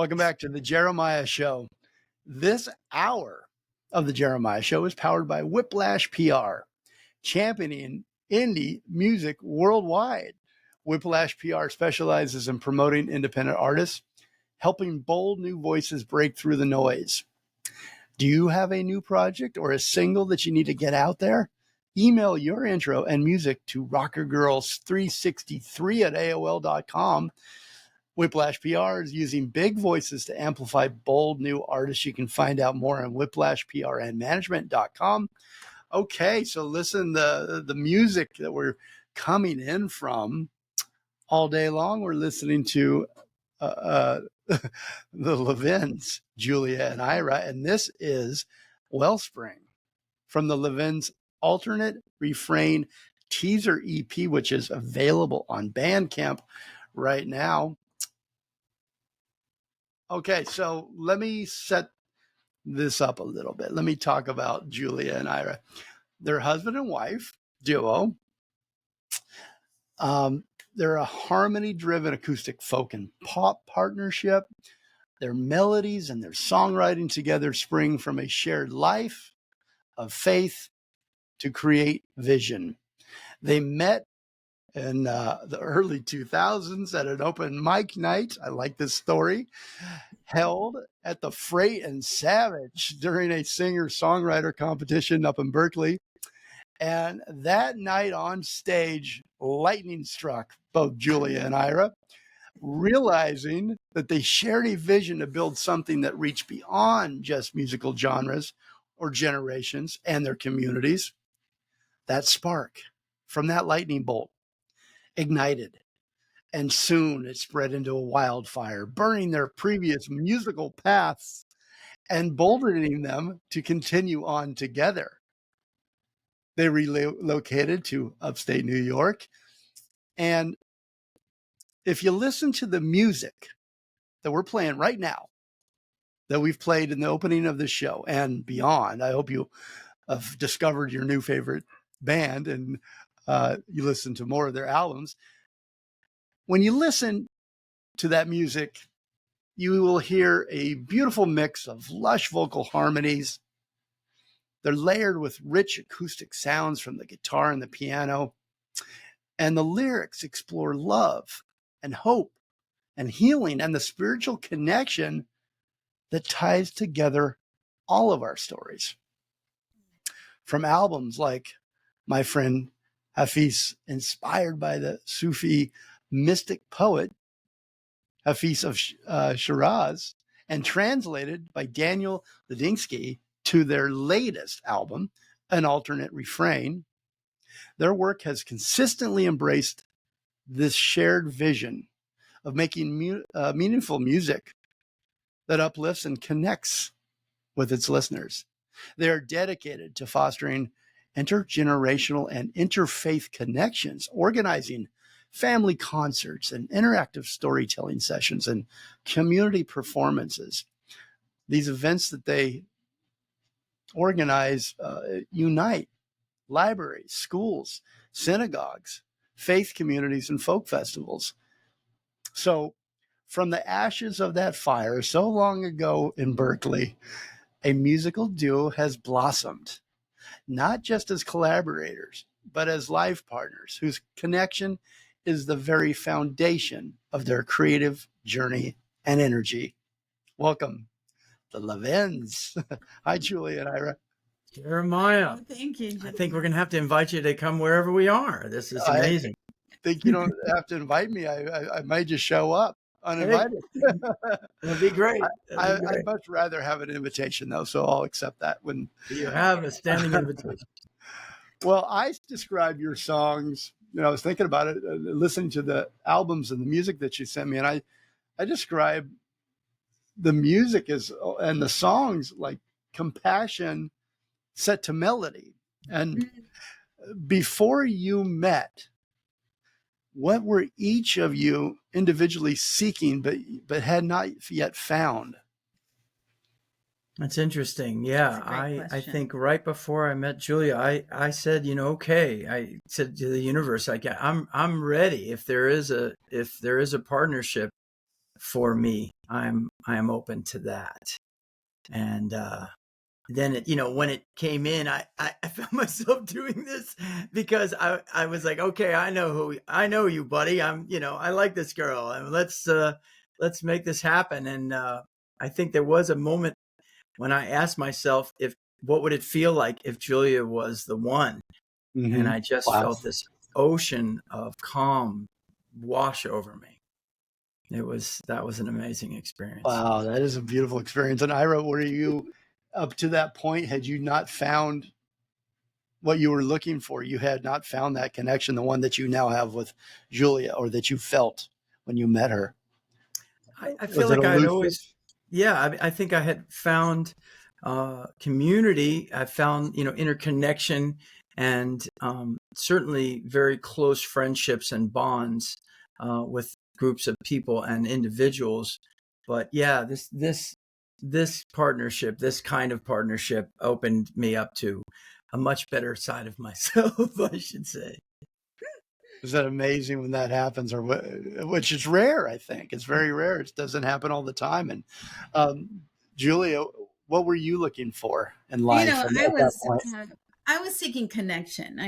Welcome back to the Jeremiah Show. This hour of the Jeremiah Show is powered by Whiplash PR, championing indie music worldwide. Whiplash PR specializes in promoting independent artists, helping bold new voices break through the noise. Do you have a new project or a single that you need to get out there? Email your intro and music to rockergirls363@aol.com. Whiplash PR is using big voices to amplify bold new artists. You can find out more on whiplashprandmanagement.com. Okay, so listen, the music that we're coming in from all day long, we're listening to the Levins, Julia and Ira, and this is Wellspring from the Levins Alternate Refrain teaser EP, which is available on Bandcamp right now. Okay, so let me set this up a little bit. Let me talk about Julia and Ira. They're husband and wife duo. They're a harmony-driven acoustic folk and pop partnership. Their melodies and their songwriting together spring from a shared life of faith to create vision. They met in the early 2000s at an open mic night. I like this story. Held at the Freight and Savage during a singer-songwriter competition up in Berkeley. And that night on stage, lightning struck both Julia and Ira, realizing that they shared a vision to build something that reached beyond just musical genres or generations and their communities. That spark from that lightning bolt ignited, and soon it spread into a wildfire, burning their previous musical paths and bolstering them to continue on together. They relocated to upstate New York. And if you listen to the music that we're playing right now, that we've played in the opening of this show and beyond, I hope you have discovered your new favorite band and you listen to more of their albums. When you listen to that music, you will hear a beautiful mix of lush vocal harmonies. They're layered with rich acoustic sounds from the guitar and the piano. And the lyrics explore love and hope and healing and the spiritual connection that ties together all of our stories. From albums like my friend Hafiz, inspired by the Sufi mystic poet Hafiz of Shiraz, and translated by Daniel Ladinsky, to their latest album, An Alternate Refrain. Their work has consistently embraced this shared vision of making meaningful music that uplifts and connects with its listeners. They are dedicated to fostering intergenerational and interfaith connections, organizing family concerts and interactive storytelling sessions and community performances. These events that they organize unite libraries, schools, synagogues, faith communities, and folk festivals. So from the ashes of that fire so long ago in Berkeley, a musical duo has blossomed, not just as collaborators, but as life partners whose connection is the very foundation of their creative journey and energy. Welcome, the Levins. Hi, Julia and Ira. Jeremiah. Oh, thank you. I think we're going to have to invite you to come wherever we are. This is amazing. I think you don't have to invite me. I might just show up uninvited. That'd be great. I'd much rather have an invitation, though, so I'll accept that. When you have a standing invitation. Well, I describe your songs. I was thinking about it, listening to the albums and the music that you sent me, and I describe the music and the songs like compassion set to melody. And before you met, what were each of you individually seeking but had not yet found? That's interesting. Yeah, I think right before I met Julia, I said, okay. I said to the universe, I'm ready. If there is a partnership for me, I am open to that. And then it, when it came in, I found myself doing this because I was like, okay, I know you, buddy. I like this girl, and let's make this happen. And I think there was a moment when I asked myself what would it feel like if Julia was the one, and I just felt this ocean of calm wash over me. That was an amazing experience. Wow, that is a beautiful experience. And Ira, were you up to that point? Had you not found what you were looking for? You had not found that connection, the one that you now have with Julia, or that you felt when you met her? I feel like I'd always, I think I had found community. I found, interconnection, and certainly very close friendships and bonds with groups of people and individuals. But yeah, this partnership, this kind of partnership, opened me up to a much better side of myself, I should say. Is that amazing when that happens, or which is rare? I think it's very rare. It doesn't happen all the time. And Julia, what were you looking for in life? I was seeking connection.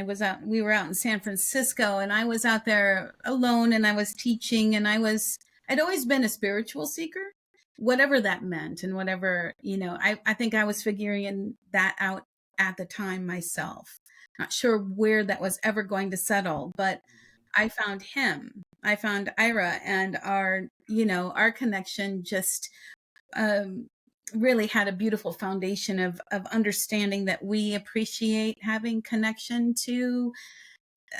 We were out in San Francisco, and I was out there alone, and I was teaching, and I'd always been a spiritual seeker, whatever that meant, and whatever, I think I was figuring that out at the time myself. Not sure where that was ever going to settle, but I found him. I found Ira, and our connection just really had a beautiful foundation of understanding that we appreciate having connection to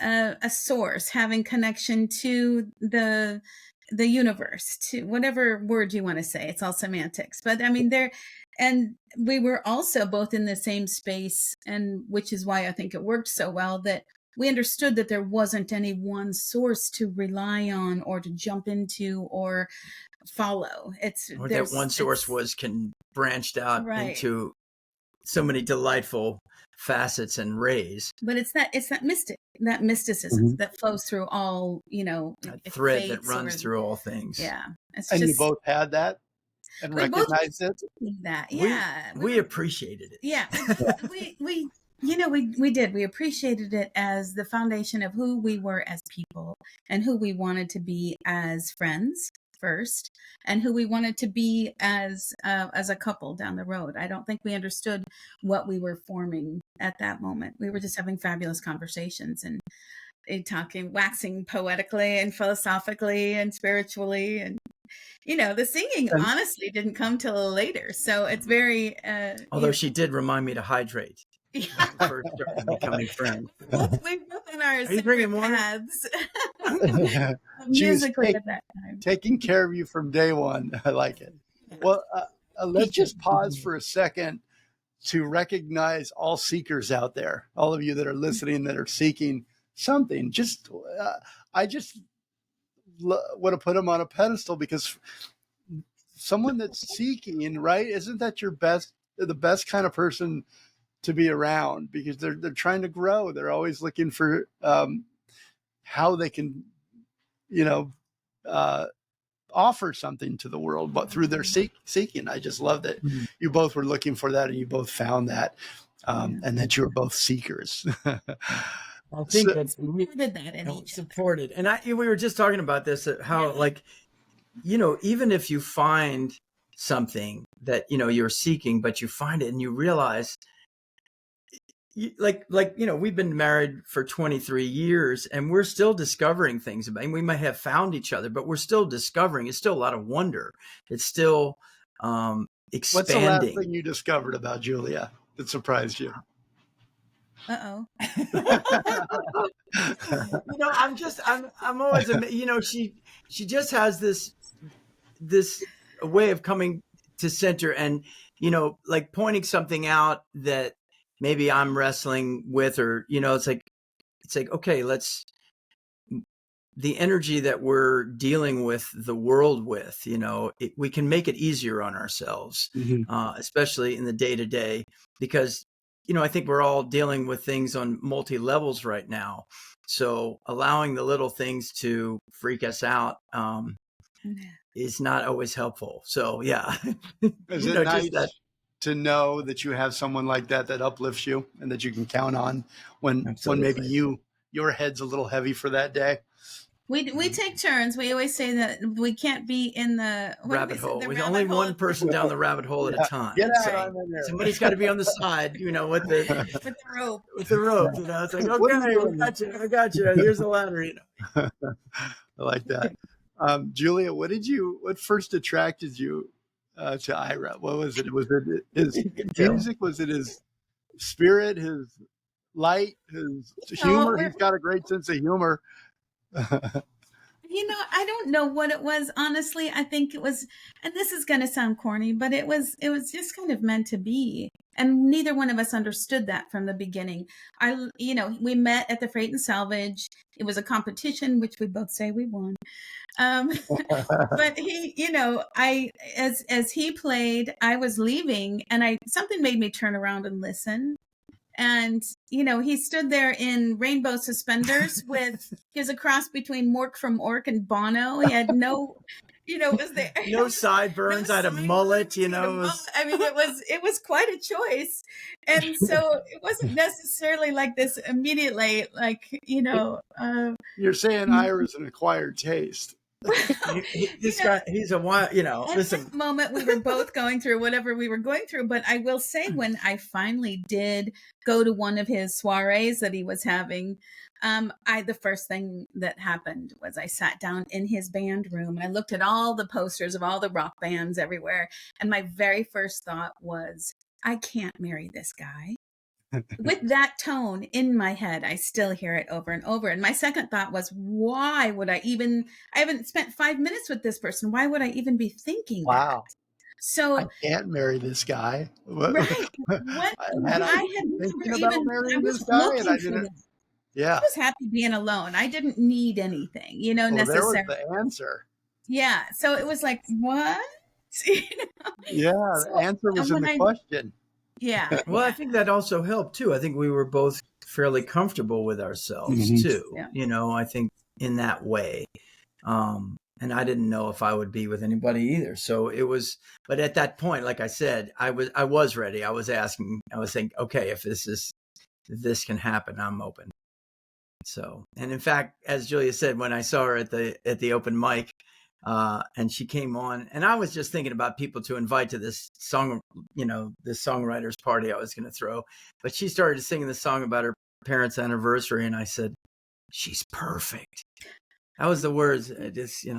a source, having connection to the universe, to whatever word you want to say. It's all semantics, but I mean, and we were also both in the same space, and which is why I think it worked so well, that we understood that there wasn't any one source to rely on or to jump into or follow. That one source branched out into so many delightful facets and rays. But it's that mysticism that flows through all, that thread that runs through all things. Yeah. You both had that and recognized it. That, yeah. We appreciated it. Yeah. we did. We appreciated it as the foundation of who we were as people and who we wanted to be as friends first, and who we wanted to be as a couple down the road. I don't think we understood what we were forming at that moment. We were just having fabulous conversations and waxing poetically and philosophically and spiritually, and the singing honestly didn't come till later. So it's very although she did remind me to hydrate. First started becoming friends. We both in our separate paths. Musically at that time, taking care of you from day one. I like it. Well, let's just pause for a second to recognize all seekers out there, all of you that are listening, that are seeking something. I just want to put them on a pedestal, because someone that's seeking, right? Isn't that the best kind of person to be around, because they're trying to grow. They're always looking for how they can, offer something to the world, but through their seeking. I just love that you both were looking for that, and you both found that, and that you were both seekers. I think that's we did that and supported. And we were just talking about this, how even if you find something that you're seeking, but you find it and you realize. We've been married for 23 years and we're still discovering things about, and we might have found each other, but we're still discovering. It's still a lot of wonder. It's still expanding. What's the last thing you discovered about Julia that surprised you? Uh-oh. I'm always, she just has this way of coming to center and, pointing something out that maybe I'm wrestling with, or, it's like, okay, the energy that we're dealing with the world with, we can make it easier on ourselves, especially in the day to day, because, I think we're all dealing with things on multi levels right now. So allowing the little things to freak us out, is not always helpful. So yeah, Is it nice to know that you have someone like that uplifts you and that you can count on when maybe your head's a little heavy for that day? We take turns. We always say that we can't be in the rabbit hole. With only one person down the rabbit hole at a time. Get out, so somebody's got to be on the side, with the rope. With the rope, It's like, okay, I got you. Here's the ladder. I like that. Julia, what first attracted you to Ira? What was it? Was it his music? Was it his spirit, his light, his humor? He's got a great sense of humor. I don't know what it was, honestly. I think it was, and this is going to sound corny, but it was just kind of meant to be. And neither one of us understood that from the beginning. We met at the Freight and Salvage. It was a competition, which we both say we won. But he, as he played, I was leaving, and something made me turn around and listen. And, he stood there in rainbow suspenders he was a cross between Mork from Ork and Bono. He had no, was there no sideburns. I had a mullet, I mean, it was quite a choice. And so it wasn't necessarily like this immediately, like, you're saying Ira's an acquired taste. He's a wild, listen. At that moment we were both going through whatever we were going through, but I will say when I finally did go to one of his soirees that he was having, the first thing that happened was I sat down in his band room. I looked at all the posters of all the rock bands everywhere, and my very first thought was, I can't marry this guy. With that tone in my head, I still hear it over and over. And my second thought was, why would I haven't spent 5 minutes with this person. Why would I even be thinking that? So I can't marry this guy. Right. I was happy being alone. I didn't need anything, necessarily. There was the answer. Yeah. So it was like, what? Yeah. The answer was in the question. Yeah. Well, I think that also helped too. I think we were both fairly comfortable with ourselves too. Yeah. I think in that way. And I didn't know if I would be with anybody either. So it was, but at that point, like I said, I was ready. I was thinking, okay, if this can happen, I'm open. So, and in fact, as Julia said, when I saw her at the open mic, and she came on, and I was just thinking about people to invite to this song, this songwriters party I was going to throw, but she started singing the song about her parents' anniversary. And I said, she's perfect. That was the words. Just, still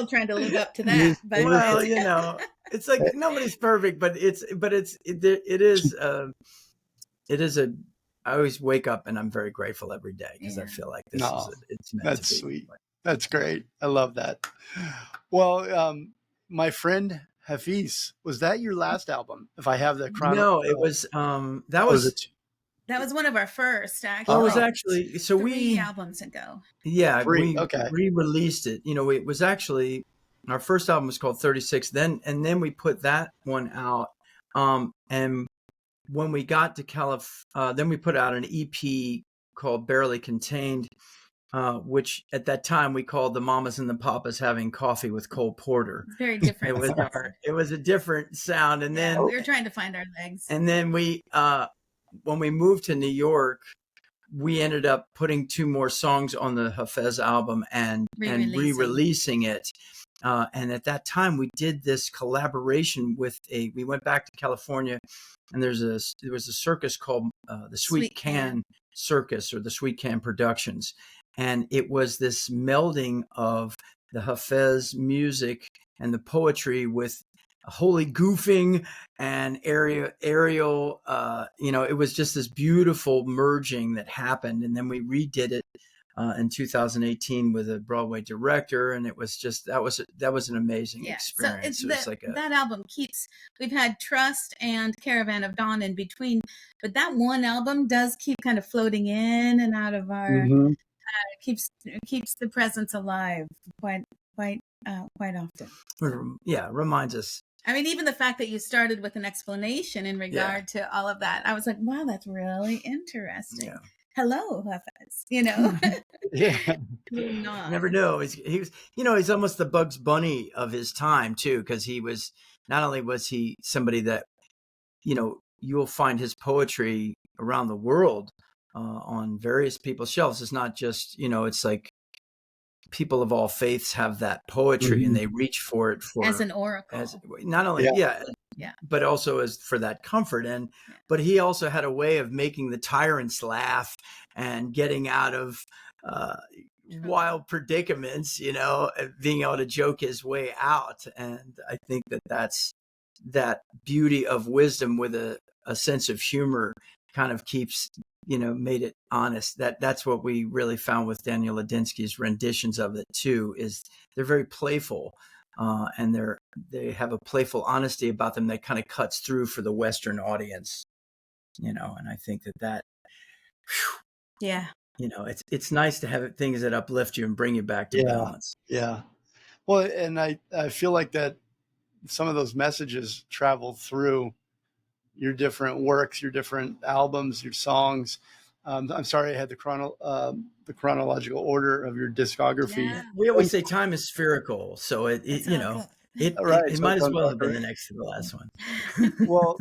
trying to live up to that. But well, it's like nobody's perfect, but it is I always wake up and I'm very grateful every day because I feel like it's meant that's to be. Sweet. That's great. I love that. Well, my friend Hafiz, was that your last album? If I have the No, it was that was one of our first, actually. Oh, it was actually, so 3 albums ago. Yeah, we re-released it. It was actually, our first album was called 36. Then we put that one out. And when we got to then we put out an EP called Barely Contained, which at that time we called the Mamas and the Papas Having Coffee with Cole Porter. Very different. It was a different sound. And then we were trying to find our legs. And then when we moved to New York, we ended up putting 2 more songs on the Hafez album and re-releasing it. And at that time, we did this collaboration we went back to California, and there was a circus called the Sweet Can Circus, or the Sweet Can Productions. And it was this melding of the Hafez music and the poetry with holy goofing and aerial, it was just this beautiful merging that happened. And then we redid it in 2018 with a Broadway director, and it was just that was an amazing experience. So that album we've had Trust and Caravan of Dawn in between, but that one album does keep kind of floating in and out of our keeps the presence alive quite often. Yeah, reminds us. I mean, even the fact that you started with an explanation in regard to all of that, I was like, wow, that's really interesting. hello, whoever's, you know. Yeah. We're not. Never know. He was, he's almost the Bugs Bunny of his time too, because he was, not only was he somebody that, you'll find his poetry around the world on various people's shelves. It's not just, it's like people of all faiths have that poetry and they reach for it as an oracle, as not only, but also as for that comfort. And, but he also had a way of making the tyrants laugh and getting out of wild predicaments, being able to joke his way out. And I think that's that beauty of wisdom with a sense of humor kind of keeps, made it honest. That's what we really found with Daniel Ladinsky's renditions of it too, is they're very playful. And they have a playful honesty about them that kind of cuts through for the Western audience, and I think that it's nice to have things that uplift you and bring you back to balance. Yeah. Well, and I feel like that some of those messages travel through your different works, your different albums, your songs. I'm sorry I had the chronological order of your discography. Yeah. We always say time is spherical, so it Right, so might it as well comes have been out the next to the last one. Well,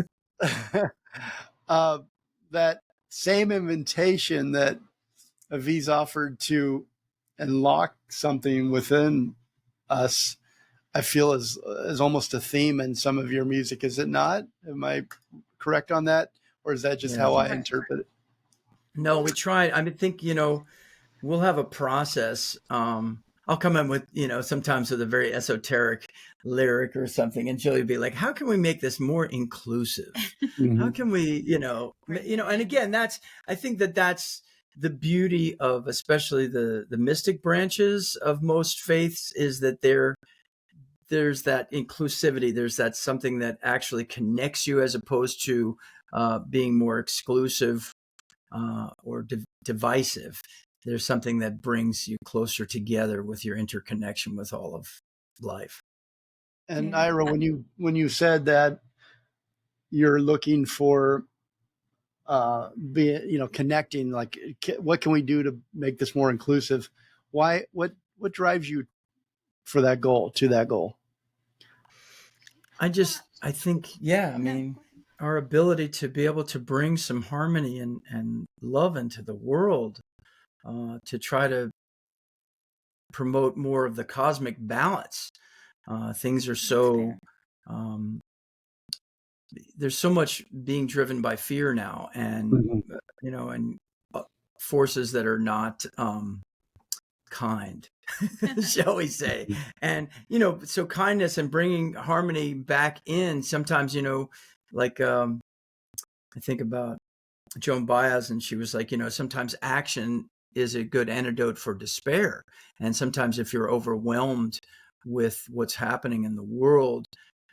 that same invitation that Aviz offered to unlock something within us, I feel is almost a theme in some of your music, is it not? Am I correct on that? Or is that just how I interpret it? No, we tried. I think, we'll have a process. I'll come in with, sometimes with a very esoteric lyric or something, and Julia will be like, how can we make this more inclusive? How can we, and again, I think that's the beauty of especially the mystic branches of most faiths, is that there's that inclusivity. There's that something that actually connects you, as opposed to being more exclusive or divisive. There's something that brings you closer together with your interconnection with all of life. And Ira, when you said that you're looking for connecting, like what can we do to make this more inclusive? What drives you to that goal? I think, our ability to be able to bring some harmony and love into the world, to try to promote more of the cosmic balance. Things are so, there's so much being driven by fear now, and, and forces that are not kind, shall we say. And, so kindness and bringing harmony back in sometimes, like, I think about Joan Baez, and she was like, sometimes action is a good antidote for despair. And sometimes if you're overwhelmed with what's happening in the world,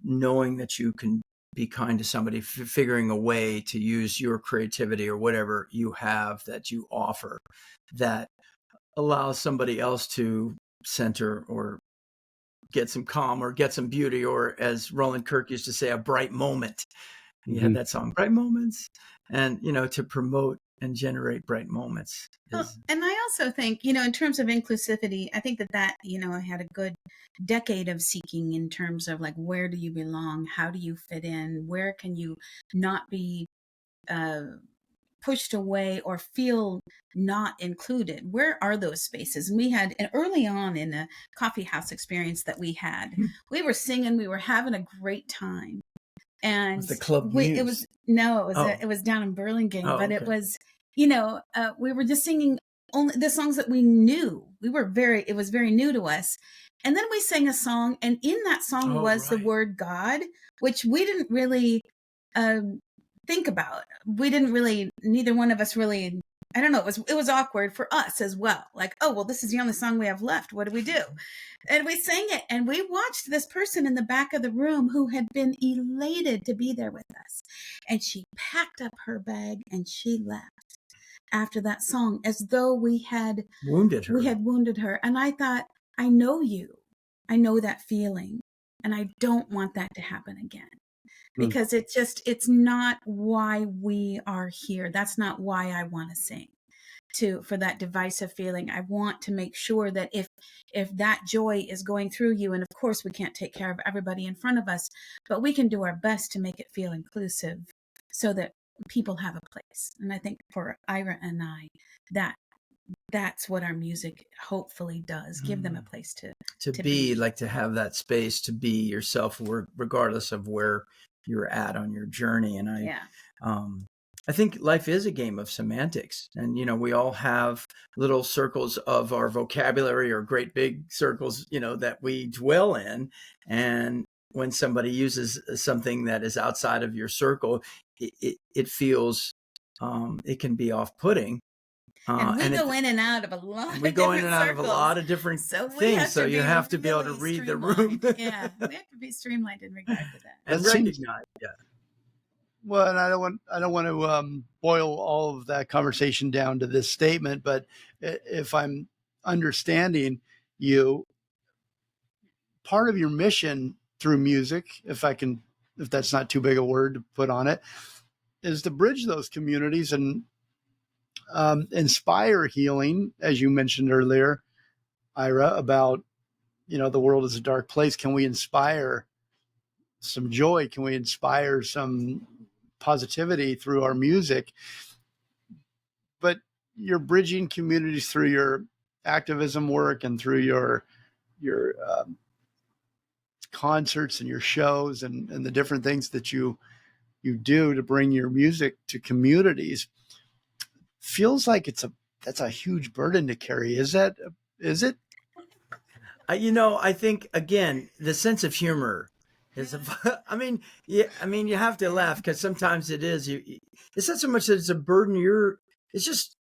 knowing that you can be kind to somebody, figuring a way to use your creativity or whatever you have that you offer, that allows somebody else to center or get some calm or get some beauty, or as Roland Kirk used to say, a bright moment. He had that song, Bright Moments, and, to promote and generate bright moments. And I also think, in terms of inclusivity, I think that, I had a good decade of seeking in terms of like, where do you belong? How do you fit in? Where can you not be pushed away or feel not included? Where are those spaces? And we had, and early on in the coffee house experience that we had, we were singing, we were having a great time. And the club it was down in Burlingame, but okay. It was, we were just singing only the songs that we knew. It was very new to us. And then we sang a song, and in that song was the word God, which we didn't really think about. We didn't really, neither one of us really, I don't know, it was awkward for us as well. Like, oh, well, this is the only song we have left. What do we do? And we sang it, and we watched this person in the back of the room who had been elated to be there with us. And she packed up her bag and she left after that song, as though we had wounded her. And I thought, I know you. I know that feeling. And I don't want that to happen again. Because it's not why we are here. That's not why I want to sing. for that divisive feeling. I want to make sure that if that joy is going through you, and of course we can't take care of everybody in front of us, but we can do our best to make it feel inclusive so that people have a place. And I think for Ira and I, that's what our music hopefully does, give them a place to be, like to have that space to be yourself, regardless of where you're at on your journey. And I think life is a game of semantics, and we all have little circles of our vocabulary, or great big circles that we dwell in. And when somebody uses something that is outside of your circle, it feels it can be off-putting. And we go in and out of a lot of different things. So you have to be able to read the room. Yeah, we have to be streamlined in regard to that. And recognize, Well, and I don't want to boil all of that conversation down to this statement, but if I'm understanding you, part of your mission through music, if that's not too big a word to put on it, is to bridge those communities and inspire healing, as you mentioned earlier, Ira, about, the world is a dark place. Can we inspire some joy? Can we inspire some positivity through our music? But you're bridging communities through your activism work and through your concerts and your shows and the different things that you do to bring your music to communities. Feels like that's a huge burden to carry. Is it? I think, again, the sense of humor is, you have to laugh, because sometimes it is, it's not so much that it's a burden. It's just,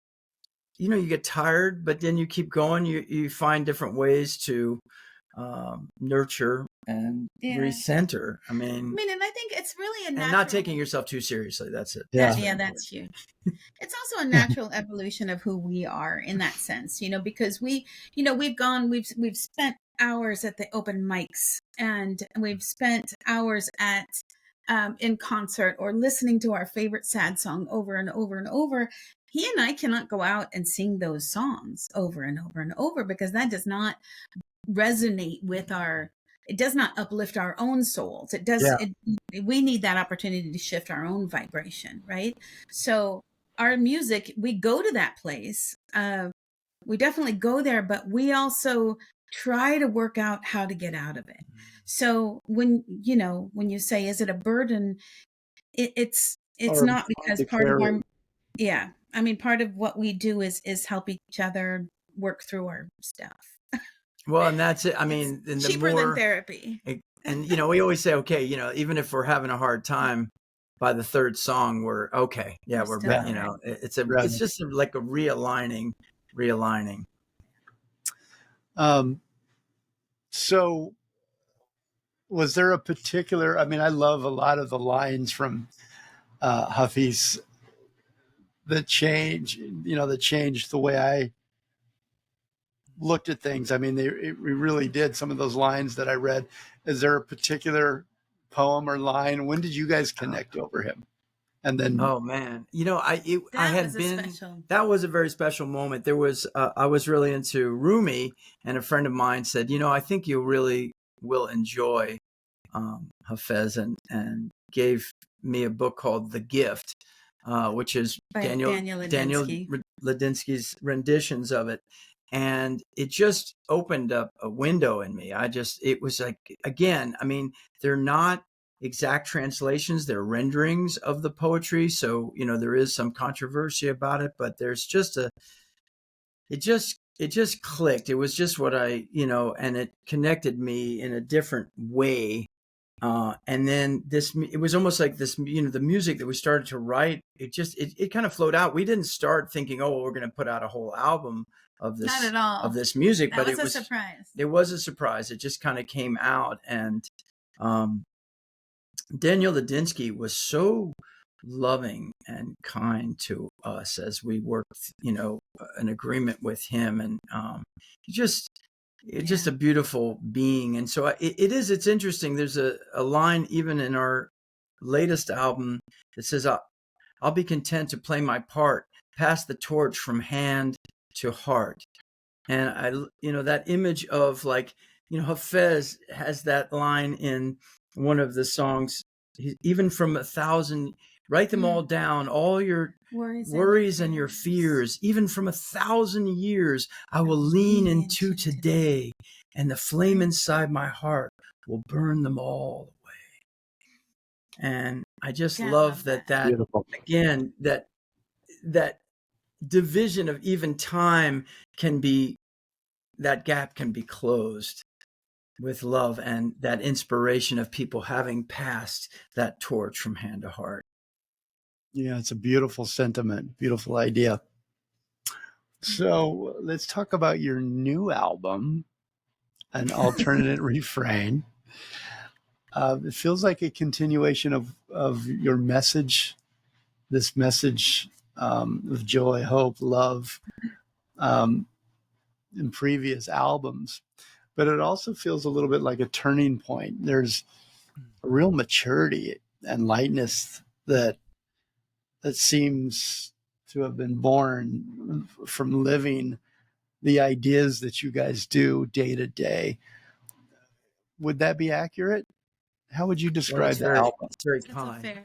you get tired, but then you keep going. You find different ways to nurture and recenter. And I think it's really a natural, and not taking yourself too seriously. That's it. That's huge. It's also a natural evolution of who we are in that sense, because we've spent hours at the open mics, and we've spent hours at in concert, or listening to our favorite sad song over and over and over. He and I cannot go out and sing those songs over and over and over, because that does not resonate with it does not uplift our own souls. It does. We need that opportunity to shift our own vibration, right? So our music, we go to that place. We definitely go there, but we also try to work out how to get out of it. So when you say, is it a burden? It's not, because part of our, part of what we do is help each other work through our stuff. Well, and that's it. It's cheaper than therapy. And, we always say, okay, even if we're having a hard time, by the third song, we're okay. Yeah, we're back. It's just like a realigning. So was there a particular, I love a lot of the lines from Hafiz that changed the way I looked at things. It really did. Some of those lines that I read. Is there a particular poem or line? When did you guys connect over him? And then, oh man, that was a very special moment. There was, I was really into Rumi, and a friend of mine said, I think you really will enjoy Hafez, and gave me a book called The Gift, which is Daniel Ladinsky's renditions of it. And it just opened up a window in me. It was like, again, they're not exact translations, they're renderings of the poetry. So, there is some controversy about it, but there's just it just clicked. It was just what and it connected me in a different way. And then it was almost like this, the music that we started to write, it kind of flowed out. We didn't start thinking, we're going to put out a whole album of this, not at all, of this music, but it was a surprise. It was a surprise. It just kind of came out. And, Daniel Ladinsky was so loving and kind to us as we worked, an agreement with him. And, just a beautiful being. And so it's interesting. There's a line even in our latest album that says, I'll be content to play my part, pass the torch from hand to heart. And that image of like, Hafez has that line in one of the songs, even from 1,000, write them all down, all your worries and your fears, even from 1,000 years, I will lean into today, and the flame inside my heart will burn them all away. And I just love that Beautiful. again, that division of even time that gap can be closed with love and that inspiration of people having passed that torch from hand to heart. Yeah, it's a beautiful sentiment, beautiful idea. So let's talk about your new album, An Alternate Refrain. It feels like a continuation of your message, this message of joy, hope, love in previous albums. But it also feels a little bit like a turning point. There's a real maturity and lightness that seems to have been born from living the ideas that you guys do day to day. Would that be accurate? How would you describe the album? It's very kind.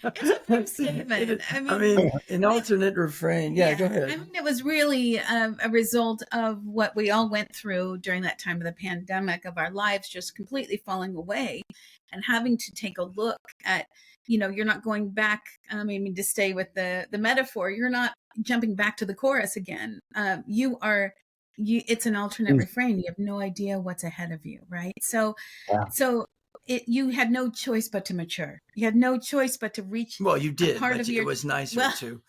It's a fair statement. I mean, An Alternate Refrain. Yeah, go ahead. I mean, it was really a result of what we all went through during that time of the pandemic, of our lives just completely falling away, and having to take a look at, you're not going back. I mean, to stay with the metaphor, you're not jumping back to the chorus again. It's an alternate refrain. You have no idea what's ahead of you, right? So you had no choice but to mature. You had no choice but to reach. Well, you did, but it was nicer too.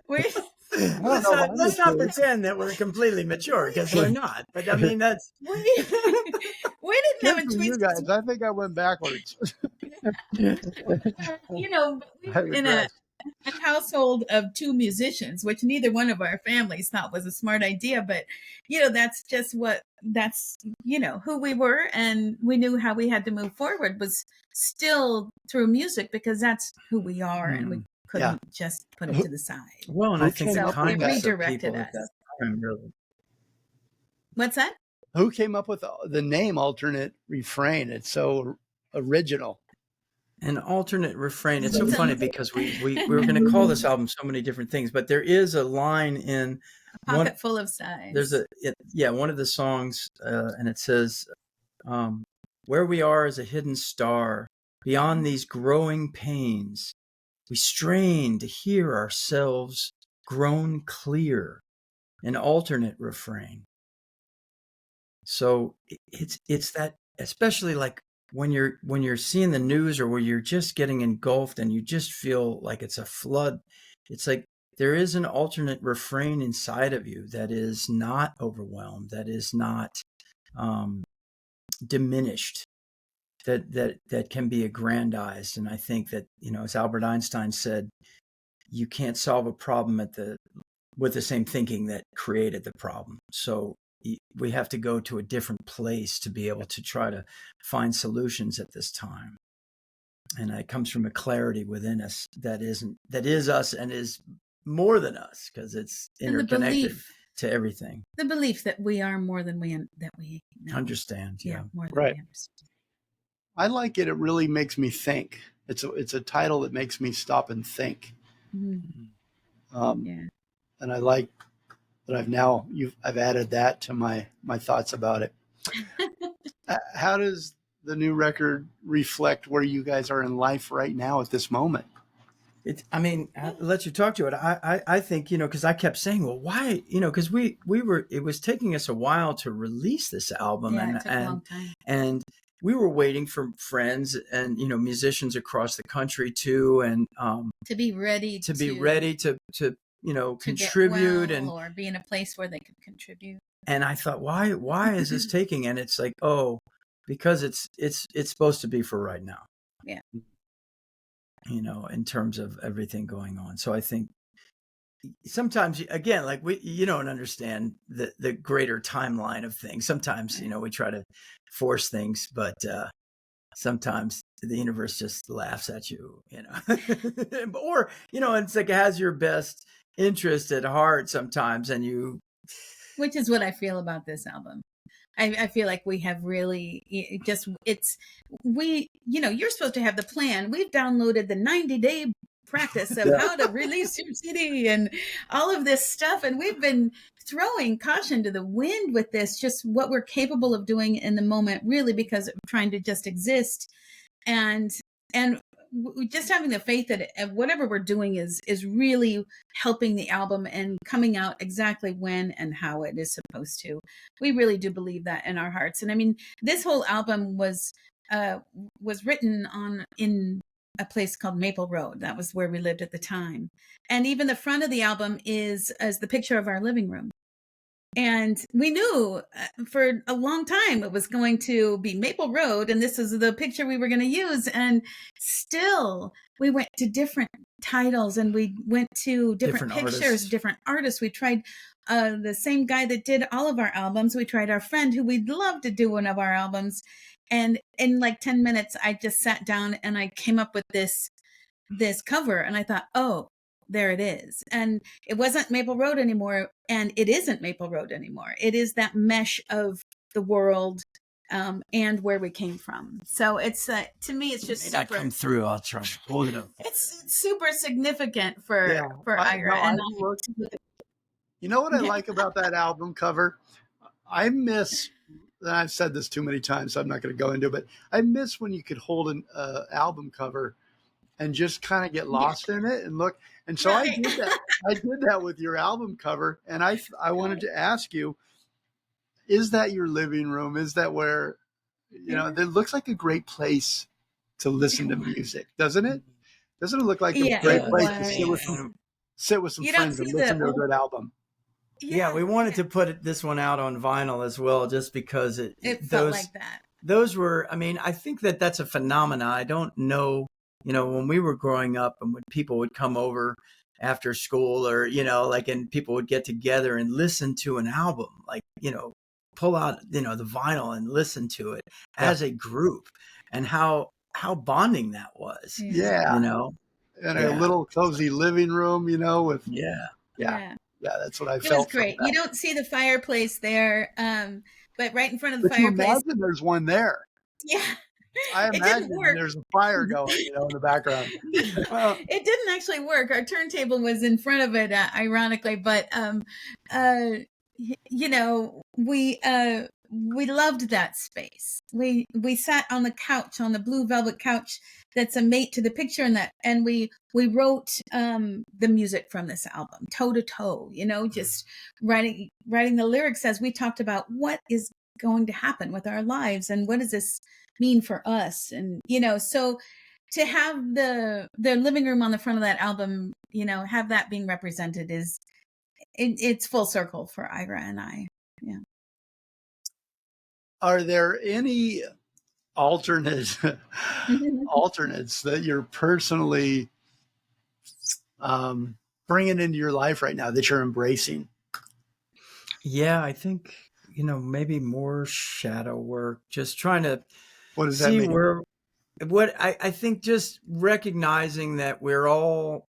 Let's not pretend that we're completely mature, because we're not. But I mean, that's we didn't have a choice. You guys, I think I went backwards. We were in a household of two musicians, which neither one of our families thought was a smart idea, but that's just who we were, and we knew how we had to move forward was still through music, because that's who we are, and we couldn't just put it to the side. Well, and I think so it redirected us. Really. What's that? Who came up with the name Alternate Refrain? It's so original. An alternate refrain. It's so funny because we were going to call this album so many different things, but there is a line in A Pocket Full of Sighs. There's one of the songs, and it says, "Where we are is a hidden star. Beyond these growing pains, we strain to hear ourselves grown clear." An alternate refrain. So it's that, especially like when you're seeing the news, or where you're just getting engulfed and you just feel like it's a flood, it's like there is an alternate refrain inside of you that is not overwhelmed, that is not diminished, that can be aggrandized. And I think that, as Albert Einstein said, you can't solve a problem with the same thinking that created the problem. So we have to go to a different place to be able to try to find solutions at this time. And it comes from a clarity within us that is us and is more than us, because it's interconnected to everything. The belief that we are more than we know. Understand. Yeah. More than Right. we understand. I like it. It really makes me think. It's a title that makes me stop and think. Mm-hmm. And I like that I've added that to my thoughts about it. How does the new record reflect where you guys are in life right now at this moment? I'll let you talk to it. I think, because I kept saying, well, why, because it was taking us a while to release this album, it took a long time. And we were waiting for friends and, musicians across the country too. And, to be ready to contribute or be in a place where they could contribute. And I thought, why is this taking? And it's like, because it's supposed to be for right now. Yeah. In terms of everything going on. So I think sometimes, again, like you don't understand the greater timeline of things. Sometimes, we try to force things, but sometimes the universe just laughs at you, or, it's like it has your best interest at heart sometimes. And which is what I feel about this album. I feel like we have really you're supposed to have the plan. We've downloaded the 90-day practice of how to release your CD and all of this stuff. And we've been throwing caution to the wind with this, just what we're capable of doing in the moment, really, because of trying to just exist. And just having the faith that whatever we're doing is really helping the album and coming out exactly when and how it is supposed to. We really do believe that in our hearts. And I mean, this whole album was written in a place called Maple Road. That was where we lived at the time. And even the front of the album is the picture of our living room. And we knew for a long time it was going to be Maple Road, and this is the picture we were going to use. And still, we went to different titles, and we went to different pictures, different artists. We tried the same guy that did all of our albums. We tried our friend who we'd love to do one of our albums. And in like 10 minutes, I just sat down and I came up with this cover, and I thought, oh, there it is. And it wasn't Maple Road anymore. And it isn't Maple Road anymore. It is that mesh of the world and where we came from. So it's, to me, it's just super. Come through. I'll try to hold it up. It's super significant for Ira. You know what I like about that album cover? I miss, and I've said this too many times, so I'm not going to go into it, but I miss when you could hold an album cover and just kind of get lost in it and look. And so I did that. I did that with your album cover. And I wanted to ask you, is that your living room? Is that where, it looks like a great place to listen to music, doesn't it? Doesn't it look like a great place to sit with some friends and listen to a good album? Yeah, we wanted to put this one out on vinyl as well, just because it felt like that. Those were, I think that's a phenomena. I don't know. When we were growing up and when people would come over after school or, and people would get together and listen to an album, pull out, the vinyl and listen to it as a group, and how bonding that was. Yeah. In a little cozy living room, with. Yeah, that's what I felt. It was great. You don't see the fireplace there, but right in front of the fireplace. You imagine there's one there. Yeah. I imagine there's a fire going, in the background. It didn't actually work. Our turntable was in front of it, ironically, but we loved that space. We sat on the couch, on the blue velvet couch that's a mate to the picture, and we wrote the music from this album toe to toe. Just writing the lyrics as we talked about what is going to happen with our lives and what does this mean for us. And so to have the living room on the front of that album, have that being represented it's full circle for Ira and I. Yeah. Are there any alternates that you're personally bringing into your life right now that you're embracing? Yeah, I think maybe more shadow work, just trying to what does that mean? I think just recognizing that we're all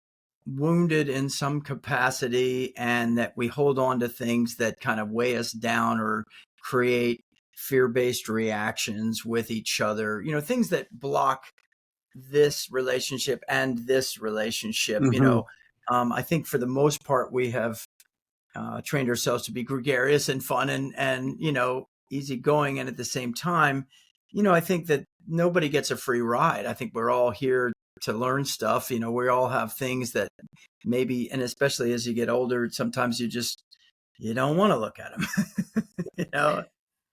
wounded in some capacity, and that we hold on to things that kind of weigh us down or create fear-based reactions with each other, things that block this relationship and this relationship. I think for the most part we have trained ourselves to be gregarious and fun and easygoing, and at the same time, I think that nobody gets a free ride. I think we're all here to learn stuff. We all have things that maybe, and especially as you get older, sometimes you don't want to look at them.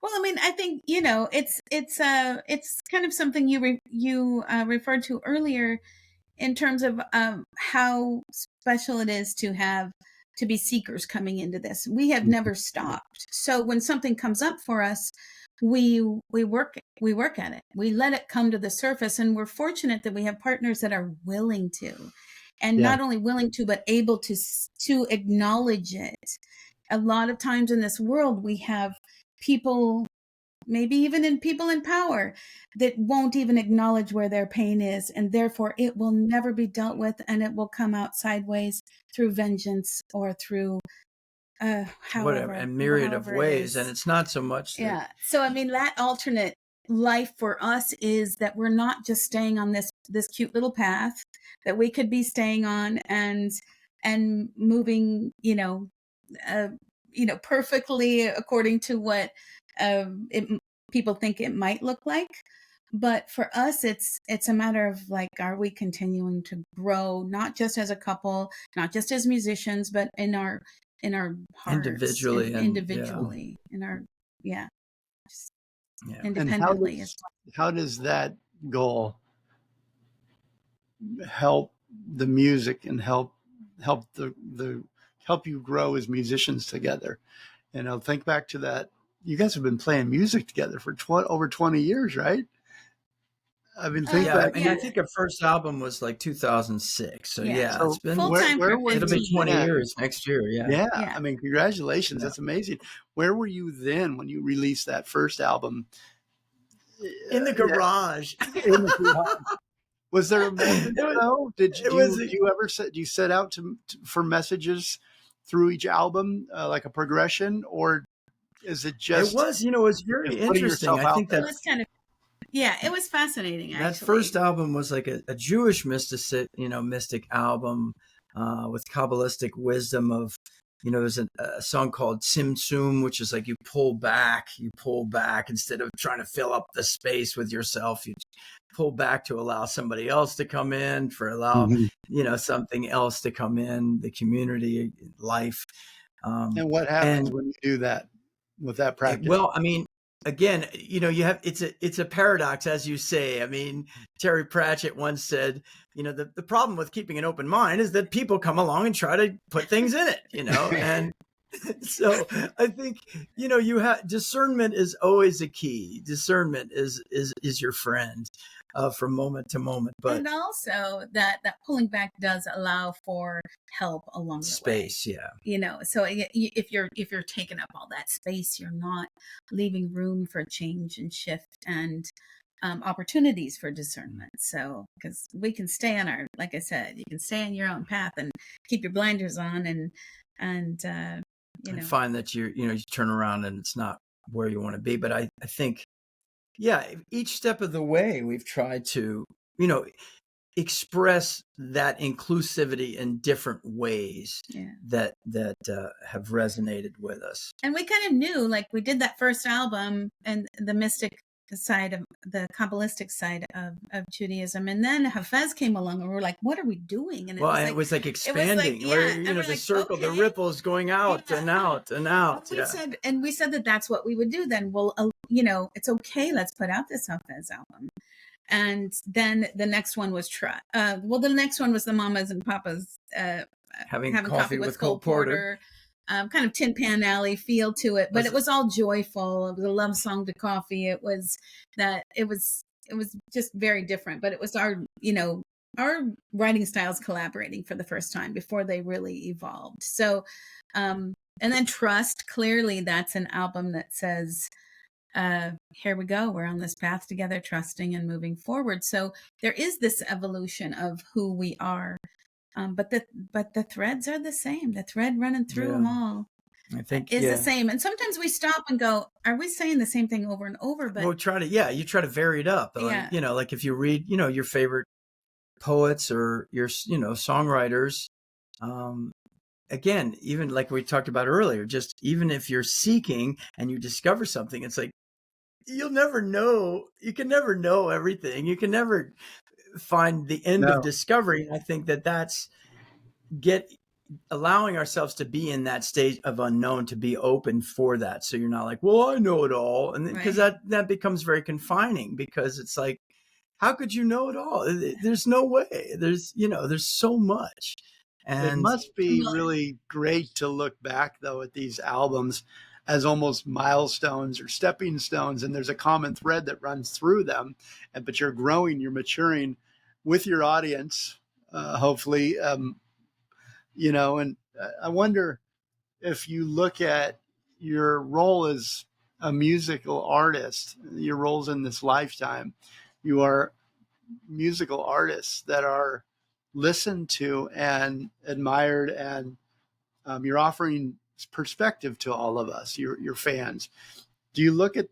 Well, I think it's kind of something you referred to earlier in terms of how special it is to be seekers coming into this. We have never stopped. So when something comes up for us, we work at it. We let it come to the surface, and we're fortunate that we have partners that are willing to, and not only willing to, but able to acknowledge it. A lot of times in this world, we have people maybe even in people in power that won't even acknowledge where their pain is, and therefore it will never be dealt with, and it will come out sideways through vengeance or through whatever, and myriad of ways. And it's not so much that, yeah. So I mean, that alternate life for us is that we're not just staying on this cute little path that we could be staying on and moving, perfectly according to what people think it might look like. But for us, it's a matter of like, are we continuing to grow, not just as a couple, not just as musicians, but in our hearts, individually, in our yeah. independently. And how does that goal help the music and help you grow as musicians together? Think back to that. You guys have been playing music together for over 20 years, right? I mean, think back. I think our first album was like 2006. So so it's been full-time. It'll be 20 years next year. Yeah. I mean, congratulations. That's amazing. Where were you then when you released that first album? In the garage. In the garage. Was there a moment though? Do you set out for messages through each album, like a progression, or is it just? It was, it was very interesting. I think that was kind of, it was fascinating. Actually, that first album was like a Jewish mystic album with Kabbalistic wisdom of, there's a song called Tzimtzum, which is like you pull back instead of trying to fill up the space with yourself. You pull back to allow somebody else to come in, something else to come in, the community, life. And what happens when you do that with that practice? Well, I mean, again, you have, it's a paradox, as you say. I mean, Terry Pratchett once said, the problem with keeping an open mind is that people come along and try to put things in it, and so I think, you have discernment is always a key. Discernment is your friend from moment to moment. But and also that pulling back does allow for help along the way. Space, yeah. So if you're taking up all that space, you're not leaving room for change and shift and opportunities for discernment. So because we can stay on our, like I said, you can stay on your own path and keep your blinders on and find that you turn around and it's not where you want to be. But I think, each step of the way we've tried to, express that inclusivity in different ways that have resonated with us. And we kind of knew, like we did that first album and the mystic side of the Kabbalistic side of Judaism, and then Hafez came along and we were like, what are we doing? And it was like expanding, where the circle, the ripples going out and out and out. We said that that's what we would do then. Well, it's okay, let's put out this Hafez album. And then the next one was the next one was the Mamas and Papas having coffee with Cole Porter. Kind of Tin Pan Alley feel to it, but it was all joyful. It was a love song to coffee. It was just very different, but it was our writing styles collaborating for the first time before they really evolved. So, and then Trust, clearly that's an album that says, here we go. We're on this path together, trusting and moving forward. So there is this evolution of who we are. But the threads are the same. The thread running through them all, I think, is the same. And sometimes we stop and go, "Are we saying the same thing over and over?" But you try to vary it up. Like if you read, your favorite poets or your, songwriters. Again, even like we talked about earlier, just even if you're seeking and you discover something, it's like you'll never know. You can never know everything. You can never find the end of discovery. I think that's allowing ourselves to be in that stage of unknown, to be open for that. So you're not like, well, I know it all. And because that becomes very confining, because it's like, how could you know it all? There's no way. There's so much. And it must be really great to look back though at these albums as almost milestones or stepping stones, and there's a common thread that runs through them. But you're growing, you're maturing with your audience, hopefully. And I wonder if you look at your role as a musical artist, your roles in this lifetime, you are musical artists that are listened to and admired, and you're offering perspective to all of us, your fans. Do you look at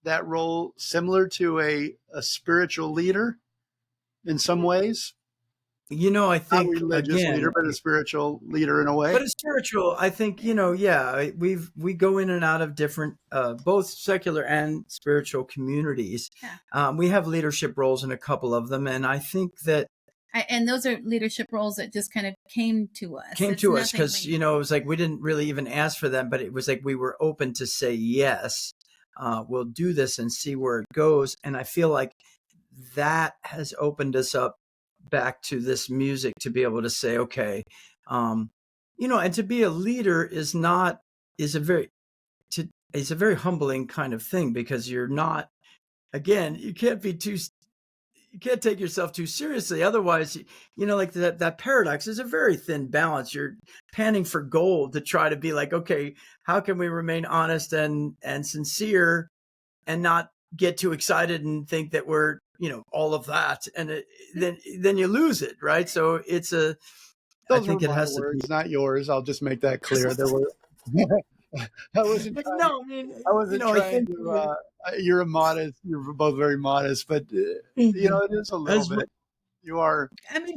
that role similar to a spiritual leader in some ways? I Not a think religious leader, again, but a spiritual leader in a way. but it's spiritual. I think, yeah, we go in and out of different, both secular and spiritual communities. Yeah. We have leadership roles in a couple of them, and I think that And those are leadership roles that just kind of came to us. because it was like we didn't really even ask for them, but it was like we were open to say yes, we'll do this and see where it goes. And I feel like that has opened us up back to this music to be able to say, okay, and to be a leader is a very humbling kind of thing, because you're not, again, you can't take yourself too seriously. Otherwise, like that paradox is a very thin balance. You're panning for gold to try to be like, okay, how can we remain honest and sincere and not get too excited and think that we're, all of that. And then you lose it. Right. So Those I think were it my has words, to be. not yours. I'll just make that clear. There were. I wasn't trying. No, I mean, I wasn't I trying think to. You're modest. You're both very modest, but it is a little as bit. You are I mean,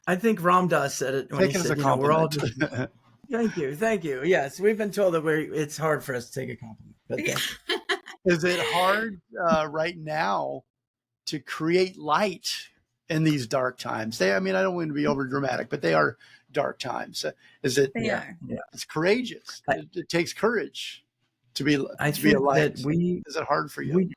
I think Ram Dass said it when he taken as a said, we're all compliment. just. Thank you. Yes, we've been told that it's hard for us to take a compliment. But Is it hard right now to create light in these dark times? I don't want to be over dramatic, but they are dark times. Is it? they are. Yeah. It's courageous. It takes courage to be I to be a think light. that Is it hard for you?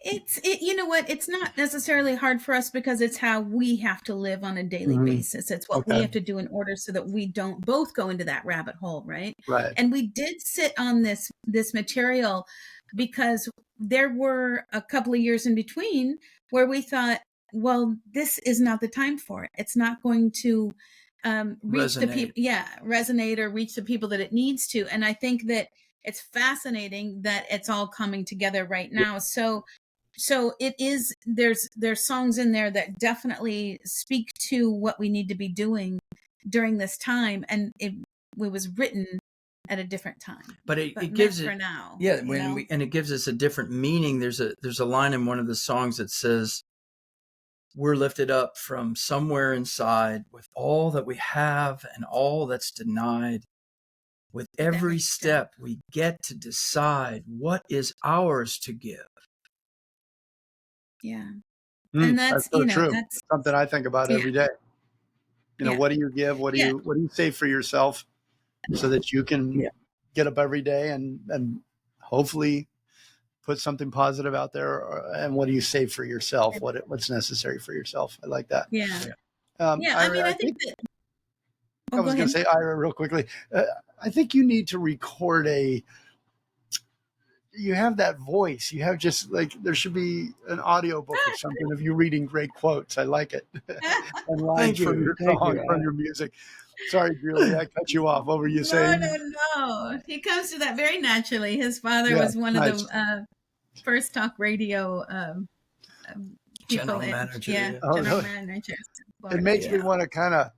You know what? It's not necessarily hard for us because it's how we have to live on a daily basis. It's what we have to do in order so that we don't both go into that rabbit hole, right? Right. And we did sit on this material because there were a couple of years in between where we thought, well, this is not the time for it. It's not going to reach the people, resonate or reach the people that it needs to. And I think that it's fascinating that it's all coming together right now. So it is, there's songs in there that definitely speak to what we need to be doing during this time. And it was written at a different time. But it gives it for now. Yeah, and it gives us a different meaning. There's a line in one of the songs that says, we're lifted up from somewhere inside with all that we have and all that's denied. With every step we get to decide what is ours to give. Yeah. And that's so true. That's something I think about every day. What do you give? What do you save for yourself so that you can get up every day and hopefully put something positive out there? And what do you save for yourself? What's necessary for yourself? I like that. Yeah. Ira, I think that. I was going to say, Ira, real quickly. I think you need to record you have that voice. You have just there should be an audio book or something of you reading great quotes. I like it. And lines from your song, from your music. Sorry, Julie, I cut you off. What were you saying? No. He comes to that very naturally. His father was one of the first talk radio people. General manager. General manager. It makes me want to kind of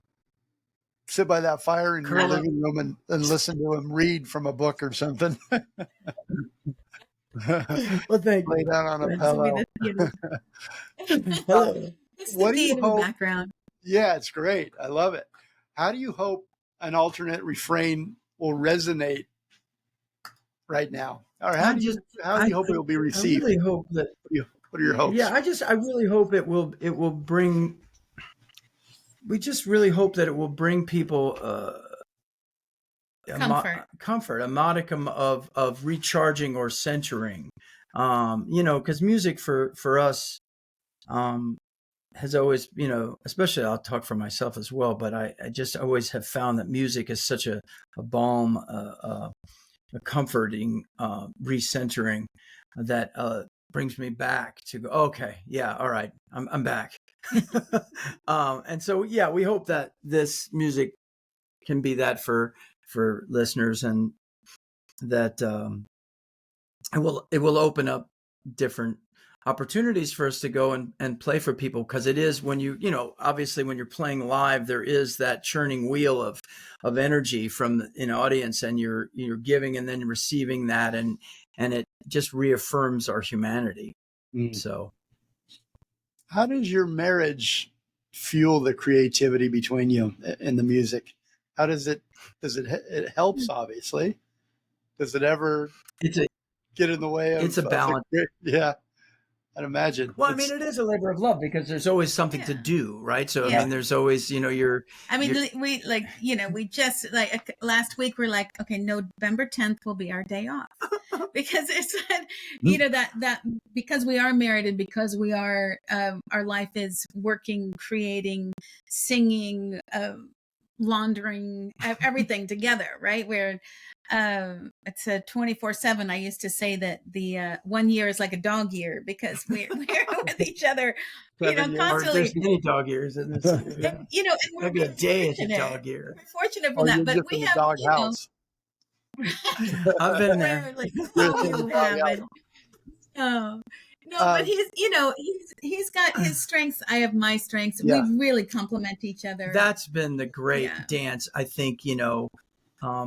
sit by that fire in your living room and listen to him read from a book or something. Well, thank you. Lay down on a pillow. What do you hope? Background. Yeah, it's great. I love it. How do you hope An Alternate Refrain will resonate right now? Or how do you hope it will be received? I really hope that. What are your hopes? Yeah, I really hope it will bring. We just really hope that it will bring people comfort, a modicum of recharging or centering. Because music for us has always, especially I'll talk for myself as well, but I just always have found that music is such a balm, a comforting, recentering that brings me back to go, okay, yeah, all right, I'm back. And so, we hope that this music can be that for listeners, and that it will open up different opportunities for us to go and play for people, because it is when obviously when you're playing live, there is that churning wheel of energy from an audience, and you're giving and then receiving that, and it just reaffirms our humanity. So how does your marriage fuel the creativity between you in the music? How does it helps, obviously. Does it ever get in the way of it's a balance? Yeah, I'd imagine. Well, I mean, it is a labor of love, because there's always something to do, right? So, I mean, there's always, we just last week we're like, okay, November 10th will be our day off, because it's, that because we are married, and because we are, our life is working, creating, singing, laundering, everything together, right? Where it's a 24/7. I used to say that the 1 year is like a dog year, because we're with each other, constantly. There's many dog years in this. And maybe a day is a dog year. We're fortunate for that, but we have dog house. I've been there. But he's got his strengths. I have my strengths. We really complement each other. That's been the great dance. I think, I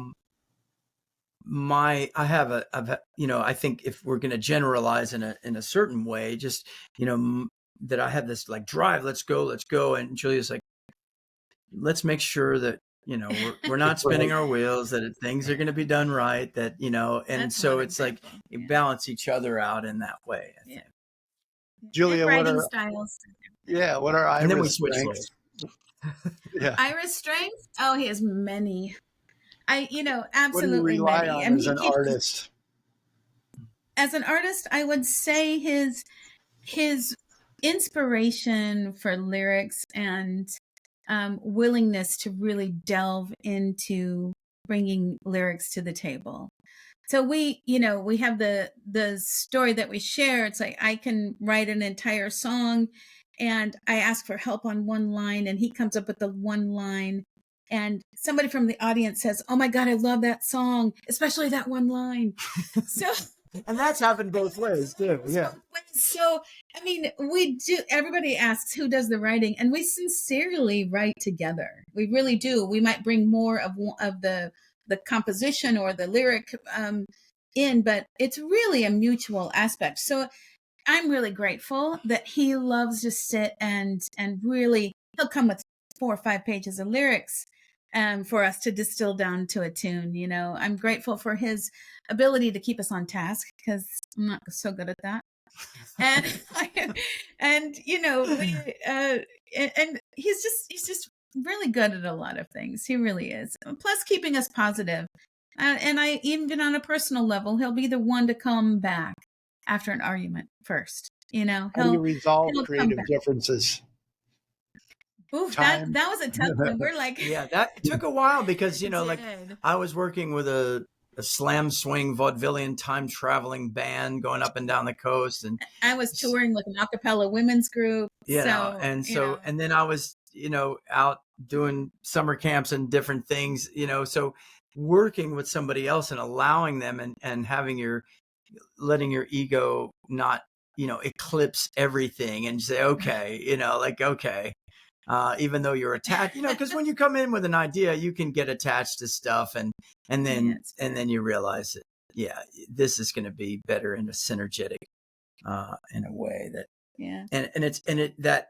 think if we're going to generalize in a certain way, just, that I have this like drive, let's go. And Julia's like, let's make sure that, we're not spinning our wheels, that things are going to be done right, that, and that's so it's like you balance each other out in that way. I think. Julia, writing styles. Yeah. What are Ira's and then we switch strengths? Ira's strengths? Oh, he has many. Absolutely what do you rely many. on as an artist? As an artist, I would say his inspiration for lyrics and willingness to really delve into bringing lyrics to the table. So we have the story that we share. It's like, I can write an entire song, and I ask for help on one line, and he comes up with the one line, and somebody from the audience says, "Oh my God, I love that song, especially that one line." So, and that's happened both ways too. Yeah. So, I mean, we do, everybody asks who does the writing, and we sincerely write together. We really do. We might bring more of the composition or the lyric in, but it's really a mutual aspect. So I'm really grateful that he loves to sit and really, he'll come with 4 or 5 pages of lyrics for us to distill down to a tune. I'm grateful for his ability to keep us on task, because I'm not so good at that. And and he's just really good at a lot of things. He really is. Plus keeping us positive. And I, even on a personal level, he'll be the one to come back after an argument first. How do you resolve creative differences? Oof, that was a tough one. We're like, that took a while, because like I was working with a slam swing vaudevillian time traveling band going up and down the coast, and I was touring with an a cappella women's group. And then I was out doing summer camps and different things, so working with somebody else and allowing them and letting your ego not eclipse everything, and say, okay, okay. Even though you're attached, because when you come in with an idea, you can get attached to stuff, and then you realize that, this is going to be better in a synergetic, in a way that,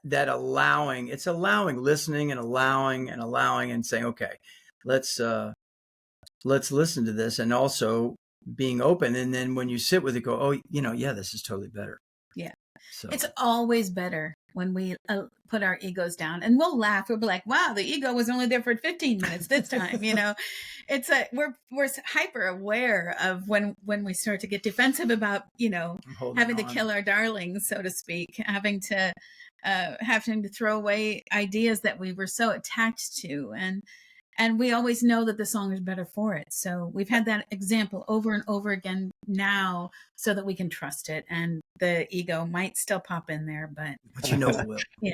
that allowing, it's allowing, listening and allowing and saying, okay, let's listen to this, and also being open. And then when you sit with it, go, oh, this is totally better. Yeah. So it's always better when we put our egos down, and we'll laugh. We'll be like, wow, the ego was only there for 15 minutes this time. It's we're hyper aware of when we start to get defensive about, having to kill our darlings, so to speak, having to throw away ideas that we were so attached to. And we always know that the song is better for it. So we've had that example over and over again now, so that we can trust it. And the ego might still pop in there, but it will. Yeah.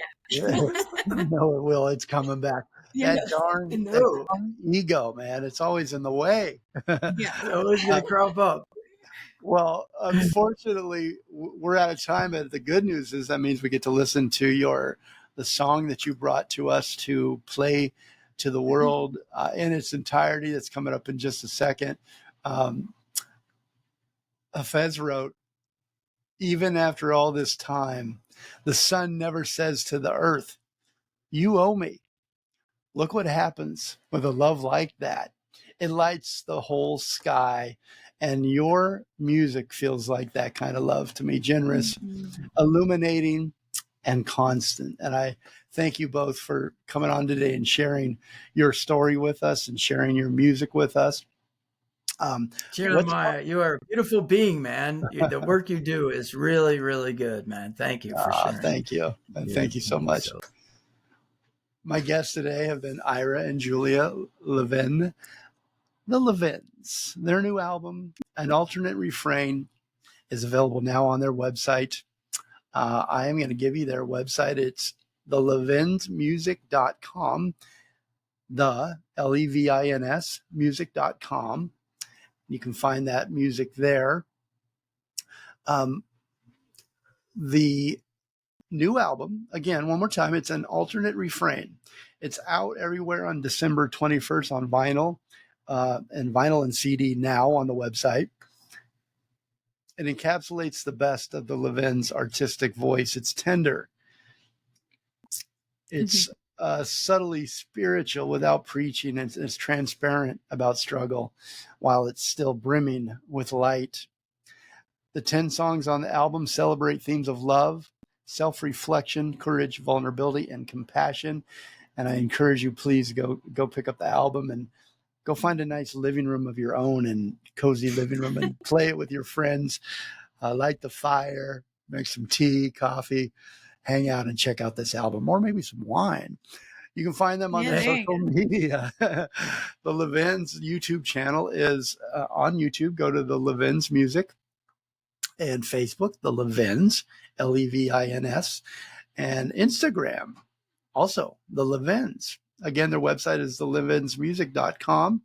No, it will. It's coming back. Yes, I that know. darn ego, man. It's always in the way. Yeah. It's always going to crop up. Well, unfortunately, we're out of time. But the good news is that means we get to listen to the song that you brought to us to play to the world in its entirety. That's coming up in just a second. Hafez wrote, "Even after all this time, the sun never says to the earth, 'You owe me.' Look what happens with a love like that. It lights the whole sky. And your music feels like that kind of love to me, generous, illuminating, and constant. And I thank you both for coming on today and sharing your story with us and sharing your music with us. Jeremiah, you are a beautiful being, man. The work you do is really, really good, man. Thank you for sharing. Thank you. And thank you so much. My guests today have been Ira and Julia Levin, the Levins. Their new album, An Alternate Refrain, is available now on their website. I am going to give you their website. It's thelevinsmusic.com, the Levins music.com. You can find that music there. The new album, again, one more time, it's An Alternate Refrain. It's out everywhere on December 21st on vinyl and CD now on the website. It encapsulates the best of the Levins' artistic voice. It's tender. It's subtly spiritual without preaching. It's transparent about struggle while it's still brimming with light. The 10 songs on the album celebrate themes of love, self-reflection, courage, vulnerability, and compassion. And I encourage you, please go pick up the album and go find a nice living room of your own and cozy living room and play it with your friends. Light the fire, make some tea, coffee, hang out and check out this album, or maybe some wine. You can find them on their social media. The Levins YouTube channel is on YouTube. Go to the Levins Music, and Facebook, the Levins, Levins, and Instagram, also the Levins. Again, their website is thelevinsmusic.com.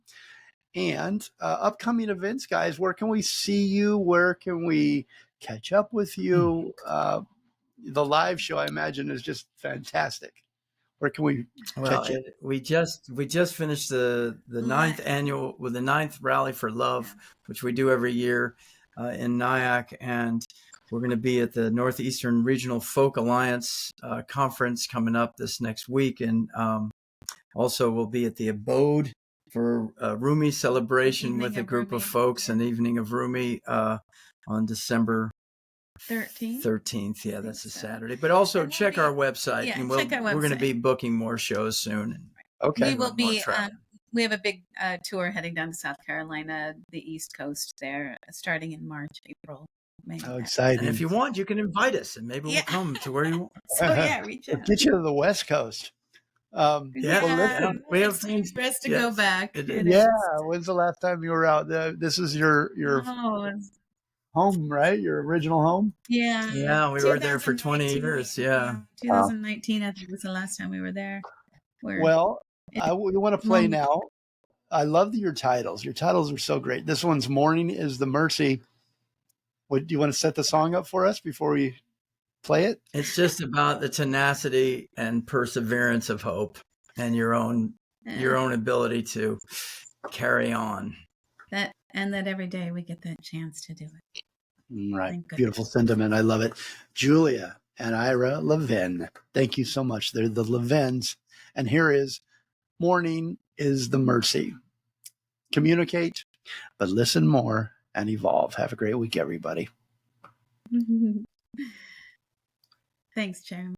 And upcoming events, guys, where can we see you? Where can we catch up with you? The live show, I imagine, is just fantastic. Where can we catch you? We just finished the ninth annual with the 9th Rally for Love, which we do every year in Nyack, and we're going to be at the Northeastern Regional Folk Alliance conference coming up this next week, and also we'll be at the Abode for a Rumi celebration with a group of folks, an evening of Rumi on December 13th. Yeah, that's a Saturday. But also check our website, and we're going to be booking more shows soon. Okay, we will be. We have a big tour heading down to South Carolina, the East Coast there, starting in March, April, May. How exciting! And if you want, you can invite us, and maybe we'll come to where you want. So reach out. Get you to the West Coast. We have things for us to go back. When's the last time you were out? This is your home, right? Your original home? Yeah, we were there for 20 years. Yeah. 2019, I think, was the last time we were there. We want to play now. I love your titles. Your titles are so great. This one's Morning is the Mercy. Do you want to set the song up for us before we play it? It's just about the tenacity and perseverance of hope and your own ability to carry on. That every day we get that chance to do it. Right. Beautiful sentiment. I love it. Julia and Ira Levin, thank you so much. They're the Levins. And here is Morning is the Mercy. Communicate, but listen more and evolve. Have a great week, everybody. Thanks, Jeremy.